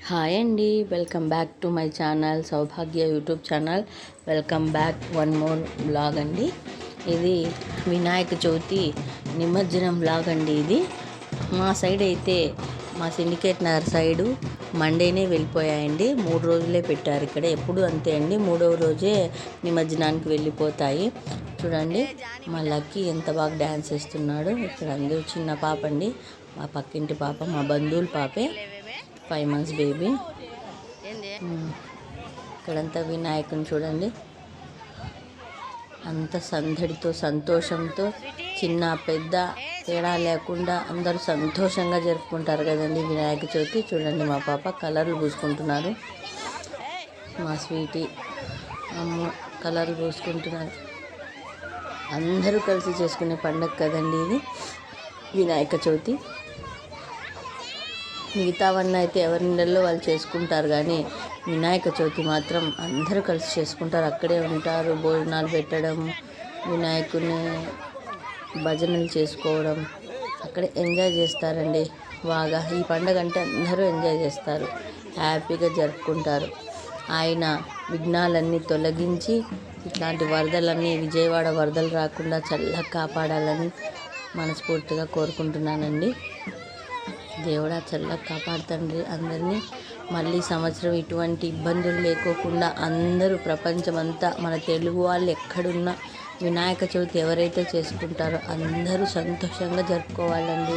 Hi అండి, welcome back to my channel Saubhagya YouTube channel. Welcome back one more blog అండి. ఇది వినాయక చవితి నిమజ్జనం blog అండి. ఇది మా సైడ్ అయితే మా సిండికేట్ నగర్ సైడు మండేనే వెళ్ళిపోయాయండి. 3 రోజులే పెట్టారు ఇక్కడ. ఎప్పుడు అంతే అండి, 3వ రోజే నిమజ్జనానికి వెళ్ళిపోతాయి. చూడండి మా లక్కీ ఎంత బాగా డ్యాన్స్ చేస్తున్నాడు. ఇక్కడ అందరూ చిన్న పాప అండి, మా పక్కింటి పాప, మా బంధువుల పాపే, 5 months బేబీ. ఇక్కడంతా వినాయకుని చూడండి, అంత సందడితో సంతోషంతో చిన్న పెద్ద తేడా లేకుండా అందరూ సంతోషంగా జరుపుకుంటారు కదండి వినాయక చవితి. చూడండి మా పాప కలర్లు పూసుకుంటున్నారు, మా స్వీటీ అమ్మ కలర్లు పూసుకుంటున్నారు. అందరూ కలిసి చేసుకునే పండగ కదండి ఇది వినాయక చవితి. మిగతావన్నీ అయితే ఎవరి ఇళ్ళల్లో వాళ్ళు చేసుకుంటారు, కానీ వినాయక చవితి మాత్రం అందరూ కలిసి చేసుకుంటారు. అక్కడే ఉంటారు, భోజనాలు పెట్టడం, వినాయకుని భజనలు చేసుకోవడం, అక్కడే ఎంజాయ్ చేస్తారండి బాగా. ఈ పండగ అంటే అందరూ ఎంజాయ్ చేస్తారు, హ్యాపీగా జరుపుకుంటారు. ఆయన విఘ్నాలన్నీ తొలగించి ఇట్లాంటి వరదలన్నీ, విజయవాడ వరదలు రాకుండా చల్లగా కాపాడాలని మనస్ఫూర్తిగా కోరుకుంటున్నానండి. దేవుడా చల్లగా కాపాడుతండ్రి అందరినీ. మళ్ళీ సంవత్సరం ఇటువంటి ఇబ్బందులు లేకోకుండా అందరూ ప్రపంచమంతా, మన తెలుగు వాళ్ళు ఎక్కడున్నా వినాయక చవితి ఎవరైతే చేసుకుంటారో అందరూ సంతోషంగా జరుపుకోవాలండి.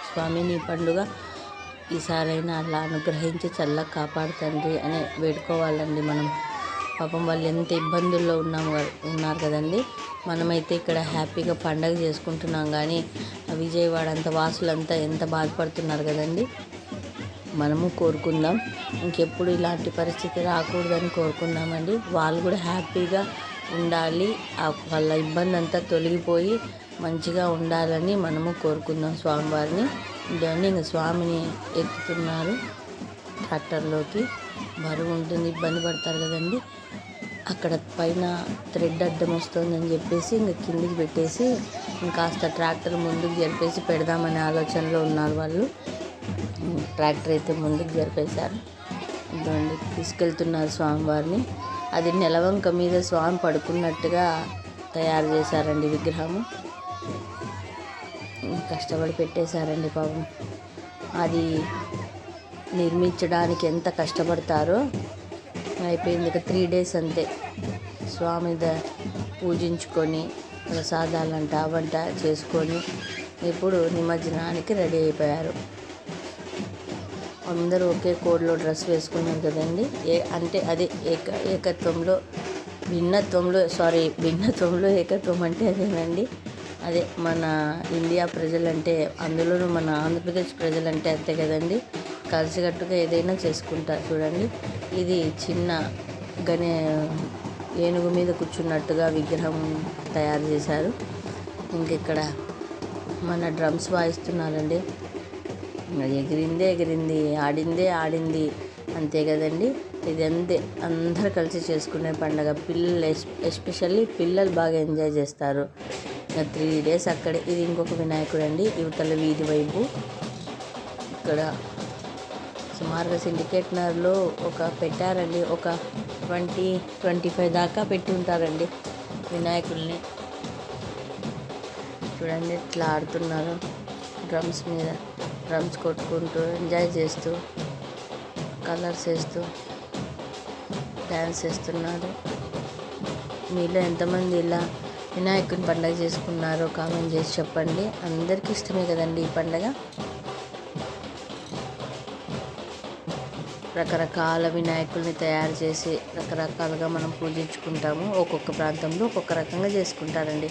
స్వామిని పండుగ ఈసారైనా అలా అనుగ్రహించి చల్లగా కాపాడుతండ్రి అని వేడుకోవాలండి మనం. పాపం వాళ్ళు ఎంత ఇబ్బందుల్లో ఉన్నారు కదండి. మనమైతే ఇక్కడ హ్యాపీగా పండగ చేసుకుంటున్నాం, కానీ విజయవాడ అంత వాసులంతా ఎంత బాధపడుతున్నారు కదండి. మనము కోరుకుందాం ఇంకెప్పుడు ఇలాంటి పరిస్థితి రాకూడదని కోరుకుందామండి. వాళ్ళు కూడా హ్యాపీగా ఉండాలి, వాళ్ళ ఇబ్బంది అంతా తొలగిపోయి మంచిగా ఉండాలని మనము కోరుకుందాం స్వామివారిని. ఇవన్నీ ఇంకా స్వామిని ఎక్కుతున్నారు ట్రాక్టర్లోకి. బరువు ఉంటుంది, ఇబ్బంది పడతారు కదండి. అక్కడ పైన థ్రెడ్ అడ్డం వస్తుందని చెప్పేసి ఇంకా కిందికి పెట్టేసి ఇంకాస్త ట్రాక్టర్ ముందుకు జరిపేసి పెడదామనే ఆలోచనలో ఉన్నారు వాళ్ళు. ట్రాక్టర్ అయితే ముందుకు జరిపేశారు. ఇదండి తీసుకెళ్తున్నారు స్వామివారిని. అది నెలవంక మీద స్వామి పడుకున్నట్టుగా తయారు చేశారండి విగ్రహము. కష్టపడి పెట్టేశారండి పాపం. అది నిర్మించడానికి ఎంత కష్టపడతారో. అయిపోయింది ఇక 3 days అంతే. స్వామి పూజించుకొని ప్రసాదాలంట వంట చేసుకొని ఇప్పుడు నిమజ్జనానికి రెడీ అయిపోయారు. అందరూ ఒకే కోడ్లో డ్రెస్ వేసుకున్నారు కదండి. అంటే అదే ఏకత్వంలో భిన్నత్వంలో ఏకత్వం అంటే అదేనండి. అదే మన ఇండియా ప్రజలంటే, అందులోనూ మన ఆంధ్రప్రదేశ్ ప్రజలంటే అంతే కదండి. కలిసికట్టుగా ఏదైనా చేసుకుంటారు. చూడండి ఇది చిన్న ఏనుగు మీద కూర్చున్నట్టుగా విగ్రహం తయారు చేశారు. ఇంకెక్కడ మన డ్రమ్స్ వాయిస్తున్నారండి. ఎగిరింది, ఆడింది అంతే కదండి. ఇది అంతే, అందరు కలిసి చేసుకునే పండగ. పిల్లలు ఎస్పెషల్లీ పిల్లలు బాగా ఎంజాయ్ చేస్తారు. 3 days అక్కడే. ఇది ఇంకొక వినాయకుడు అండి, యువతల వీధి వైపు. ఇక్కడ సుమారుగా సిండికేట్ నగర్లో పెట్టారండి, ఒక 20-25 దాకా పెట్టి ఉంటారండి వినాయకుల్ని. చూడండి ఇట్లా ఆడుతున్నారు డ్రమ్స్ మీద, డ్రమ్స్ కొట్టుకుంటూ ఎంజాయ్ చేస్తూ కలర్స్ వేస్తూ డ్యాన్స్ చేస్తున్నారు. మీలో ఎంతమంది ఇలా వినాయకుని పండుగ చేసుకున్నారో కామెంట్ చేసి చెప్పండి. అందరికీ ఇష్టమే కదండి ఈ పండుగ. రకరకాల వినాయకుల్ని తయారు చేసి రకరకాలుగా మనం పూజించుకుంటాము. ఒక్కొక్క ప్రాంతంలో ఒక్కొక్క రకంగా చేసుకుంటారండి.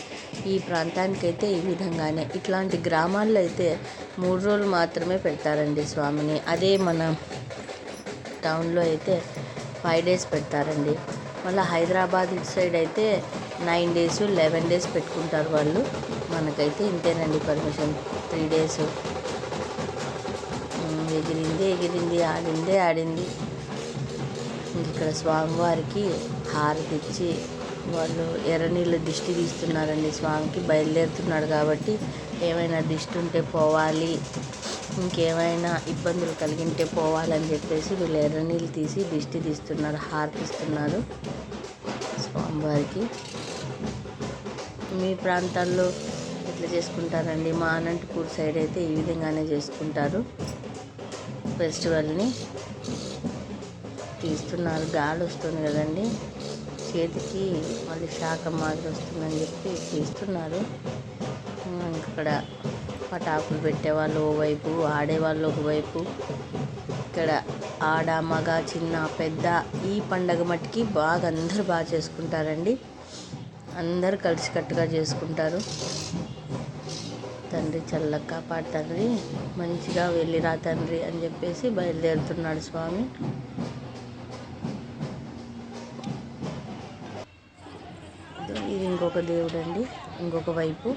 ఈ ప్రాంతానికైతే ఈ విధంగానే. ఇట్లాంటి గ్రామాల్లో అయితే 3 రోజులు మాత్రమే పెడతారండి స్వామిని. అదే మన టౌన్లో అయితే 5 days పెడతారండి. మళ్ళీ హైదరాబాద్ ఇటు సైడ్ అయితే 9 days 11 days పెట్టుకుంటారు వాళ్ళు. మనకైతే ఇంతేనండి పర్మిషన్, 3 days. ఎగిరింది, ఆడింది. ఇక్కడ స్వామివారికి హారతి ఇచ్చి వాళ్ళు ఎర్రనీళ్ళు దిష్టి తీస్తున్నారండి. స్వామికి బయలుదేరుతున్నాడు కాబట్టి ఏమైనా దిష్టి ఉంటే పోవాలి ఇంకేమైనా ఇబ్బందులు కలిగింటే పోవాలని చెప్పేసి వీళ్ళు ఎర్రనీళ్ళు తీసి దిష్టి తీస్తున్నారు, హారతిస్తున్నారు స్వామివారికి. మీ ప్రాంతాల్లో ఎట్లా చేసుకుంటారండి? మా అనంతపూర్ సైడ్ అయితే ఈ విధంగానే చేసుకుంటారు. ఫెస్టివల్ని తీస్తున్నారు, గాలి వస్తుంది కదండి చేతికి, మళ్ళీ శాఖం మాదిరి వస్తుందని చెప్పి తీస్తున్నారు. ఇక్కడ పటాకులు పెట్టేవాళ్ళు ఓవైపు, ఆడేవాళ్ళు ఒకవైపు. ఇక్కడ ఆడ మగ చిన్న పెద్ద ఈ పండగ మట్టికి బాగా అందరూ బాగా చేసుకుంటారండి. అందరూ కలిసికట్టుగా చేసుకుంటారు. తండ్రి చల్లగా కాపాడు తండ్రి, మంచిగా వెళ్ళిరా తండ్రి అని చెప్పేసి బయలుదేరుతున్నాడు స్వామి. ఇది ఇంకొక దేవుడు అండి, ఇంకొక వైపు.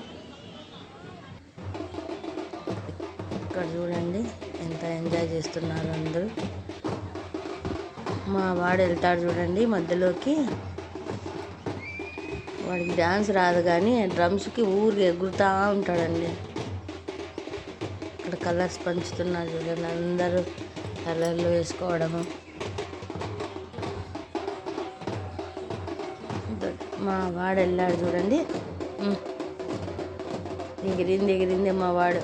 ఇక్కడ చూడండి ఎంత ఎంజాయ్ చేస్తున్నారు అందరూ. మా వాడు వెళ్తాడు చూడండి మధ్యలోకి. వాడికి డ్యాన్స్ రాదు కానీ డ్రమ్స్కి ఊరికి ఎగురుతూ ఉంటాడండి. ఇక్కడ కలర్స్ పంచుతున్నారు చూడండి, అందరూ కలర్లు వేసుకోవడము. మా వాడు వెళ్ళాడు చూడండి, ఎగిరింది మా వాడు.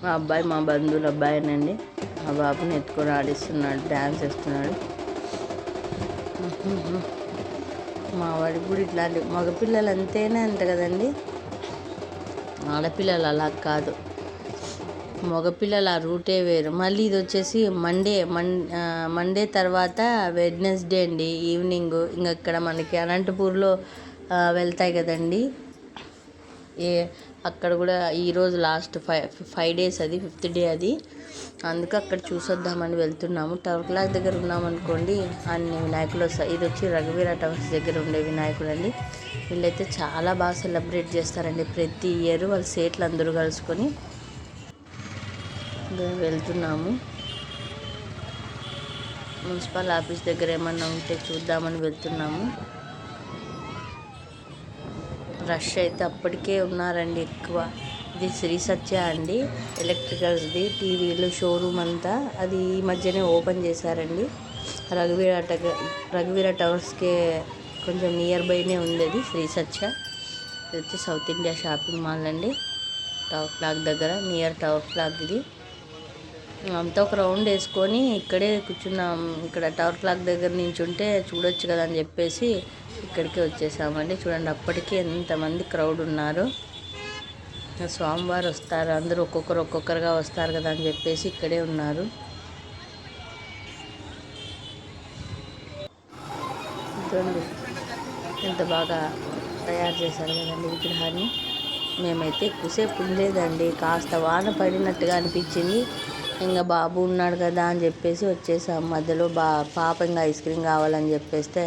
మా అబ్బాయి మా బంధువుల అబ్బాయినండి. మా బాబుని ఎత్తుకొని ఆడిస్తున్నాడు, డ్యాన్స్ వేస్తున్నాడు. మా వాడికి కూడా ఇట్లాంటి మగపిల్లలు అంతేనే అంట కదండి, ఆడపిల్లలు అలా కాదు. మగపిల్లలు ఆ రూటే వేరు. మళ్ళీ ఇది వచ్చేసి మండే తర్వాత వెడ్నెస్డే అండి ఈవినింగ్. ఇంకా ఇక్కడ మనకి అనంతపూర్లో వెళ్తాయి కదండి, అక్కడ కూడా ఈరోజు లాస్ట్ 5 days, అది 5th day అది. అందుకు అక్కడ చూసొద్దామని వెళ్తున్నాము. టవర్ క్లాక్ దగ్గర ఉన్నామనుకోండి, అన్ని వినాయకులు వస్తాయి. ఇది వచ్చి రఘువీర టవర్స్ దగ్గర ఉండే వినాయకుడు అండి. వీళ్ళైతే చాలా బాగా సెలబ్రేట్ చేస్తారండి. ప్రతి ఇయర్ వాళ్ళ సేట్లు అందరూ కలుసుకొని వెళ్తున్నాము. మున్సిపల్ ఆఫీస్ దగ్గర ఏమన్నా ఉంటే చూద్దామని వెళ్తున్నాము. రష్ అయితే అప్పటికే ఉన్నారండి ఎక్కువ. ఇది శ్రీ సత్య అండి, ఎలక్ట్రికల్స్ది, టీవీలు షోరూమ్ అంతా. అది ఈ మధ్యనే ఓపెన్ చేశారండి. రఘువీర టవర్స్కే కొంచెం నియర్ బైనే ఉంది అది శ్రీ సత్య. ఇది వచ్చి సౌత్ ఇండియా షాపింగ్ మాల్ అండి, టవర్ క్లాక్ దగ్గర, నియర్ టవర్ క్లాక్. ఇది అంతా ఒక రౌండ్ వేసుకొని ఇక్కడే కూర్చున్నాం. ఇక్కడ టవర్ క్లాక్ దగ్గర నుంచి ఉంటే చూడొచ్చు కదా అని చెప్పేసి ఇక్కడికి వచ్చేసామండి. చూడండి అప్పటికే ఎంతమంది క్రౌడ్ ఉన్నారు. స్వామివారు వస్తారు, అందరూ ఒక్కొక్కరుగా వస్తారు కదా అని చెప్పేసి ఇక్కడే ఉన్నారు. చూడండి ఎంత బాగా తయారు చేశారు కదండి విగ్రహాన్ని. మేమైతే ఎక్కువసేపు ఉండలేదండి, కాస్త వాన పడినట్టుగా అనిపించింది. ఇంకా బాబు ఉన్నాడు కదా అని చెప్పేసి వచ్చేసాం. మధ్యలో పాప ఇంకా ఐస్ క్రీమ్ కావాలని చెప్పేస్తే,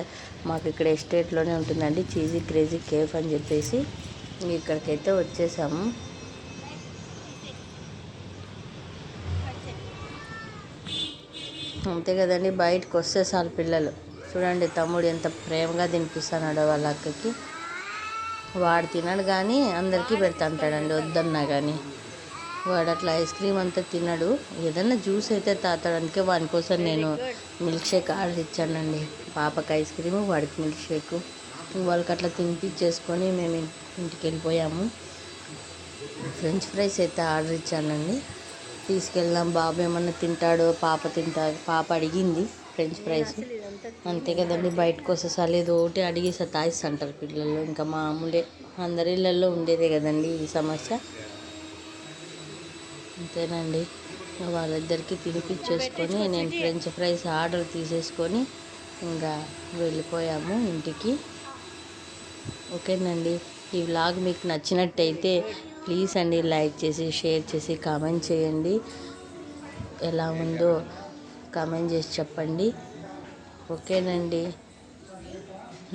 మాకు ఇక్కడ ఎస్టేట్లోనే ఉంటుందండి చీజీ క్రేజీ కేఫ్ అని చెప్పేసి ఇక్కడికైతే వచ్చేసాము. అంతే కదండి, బయటకు వస్తే చాలు పిల్లలు. చూడండి తమ్ముడు ఎంత ప్రేమగా తినిపిస్తున్నాడో వాళ్ళ అక్కకి. వాడు తినడు కానీ అందరికీ పెడతాంటాడండి వద్దన్నా కానీ. వాడు అట్లా ఐస్ క్రీమ్ అంతా తినడు, ఏదన్నా జ్యూస్ అయితే తాతాడు. అందుకే వాని కోసం నేను మిల్క్ షేక్ ఆర్డర్ ఇచ్చానండి. పాపకి ఐస్ క్రీము, వాడికి మిల్క్ షేకు. వాళ్ళకి అట్లా తినిపించేసుకొని మేము ఇంటికి వెళ్ళిపోయాము. ఫ్రెంచ్ ఫ్రైస్ అయితే ఆర్డర్ ఇచ్చానండి, తీసుకెళ్దాం బాబు ఏమన్నా తింటాడో, పాప అడిగింది ఫ్రెంచ్ ఫ్రైస్. అంతే కదండి, బయటకు వస్తే ఏదో ఒకటి అడిగి సతాయిస్తుంటారు పిల్లలు. ఇంకా మామూలే, అందరి ఇళ్ళల్లో ఉండేదే కదండి ఈ సమస్య. అంతేనండి, వాళ్ళిద్దరికి తినిపించేసుకొని నేను ఫ్రెంచ్ ఫ్రైస్ ఆర్డర్ తీసేసుకొని ఇంకా వెళ్ళిపోయాము ఇంటికి. ఓకేనండి, ఈ వ్లాగ్ మీకు నచ్చినట్టయితే ప్లీజ్ అండి లైక్ చేసి, షేర్ చేసి, కామెంట్ చేయండి. ఎలా ఉందో కామెంట్ చేసి చెప్పండి. ఓకేనండి,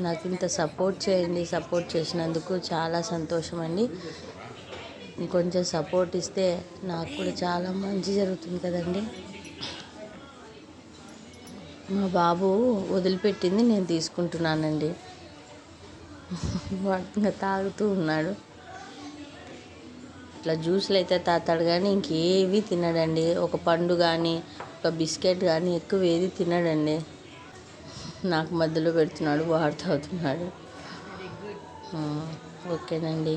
నాకు ఇంత సపోర్ట్ చేయండి. సపోర్ట్ చేసినందుకు చాలా సంతోషం అండి. ఇంకొంచెం సపోర్ట్ ఇస్తే నాకు కూడా చాలా మంచి జరుగుతుంది కదండి. మా బాబు వదిలిపెట్టింది నేను తీసుకుంటున్నానండి. ఇంకా తాగుతూ ఉన్నాడు. ఇట్లా జ్యూస్లు అయితే తాతాడు కానీ ఇంకేవి తినడండి. ఒక పండు కానీ ఒక బిస్కెట్ కానీ ఎక్కువ ఏది తినడండి. నాకు మధ్యలో పెడుతున్నాడు, వాడు తాగుతున్నాడు. ఓకేనండి.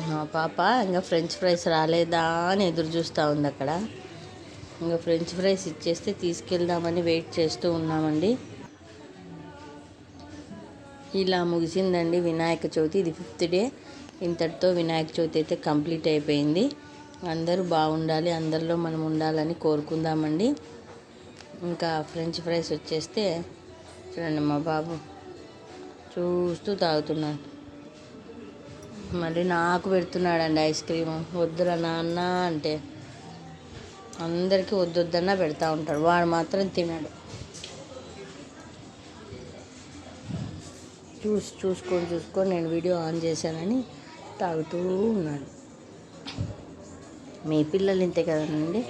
మా పాప ఇంకా ఫ్రెంచ్ ఫ్రైస్ రాలేదా అని ఎదురు చూస్తూ ఉంది అక్కడ. ఇంకా ఫ్రెంచ్ ఫ్రైస్ ఇచ్చేస్తే తీసుకెళ్దామని వెయిట్ చేస్తూ ఉన్నామండి. ఇలా ముగిసిందండి వినాయక చవితి. ఇది 5th డే. ఇంతటితో వినాయక చవితి అయితే కంప్లీట్ అయిపోయింది. అందరూ బాగుండాలి, అందరిలో మనం ఉండాలని కోరుకుందామండి. ఇంకా ఫ్రెంచ్ ఫ్రైస్ వచ్చేస్తే చూడండి, మా బాబు చూస్తూ తాగుతున్నాడు. మళ్ళీ నాకు పెడుతున్నాడండి ఐస్ క్రీము. వద్దురా నాన్న అంటే అందరికీ వద్దొద్దన్నా పెడతా ఉంటాడు, వాడు మాత్రం తినడు. చూసుకొని నేను వీడియో ఆన్ చేశానని తాగుతూ ఉన్నాడు. మీ పిల్లలు ఇంతే కదండి,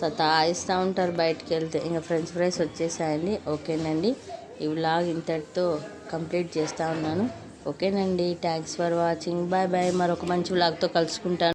సతాయిస్తూ ఉంటారు బయటికి వెళ్తే. ఇంకా ఫ్రెంచ్ ఫ్రైస్ వచ్చేసాయండి. ఓకేనండి, ఈ వ్లాగ్ ఇంతటితో కంప్లీట్ చేస్తూ ఉన్నాను. ఓకేనండి, thanks for watching. Bye bye. మరొక మంచి వ్లాగ్తో కలుసుకుంటాను.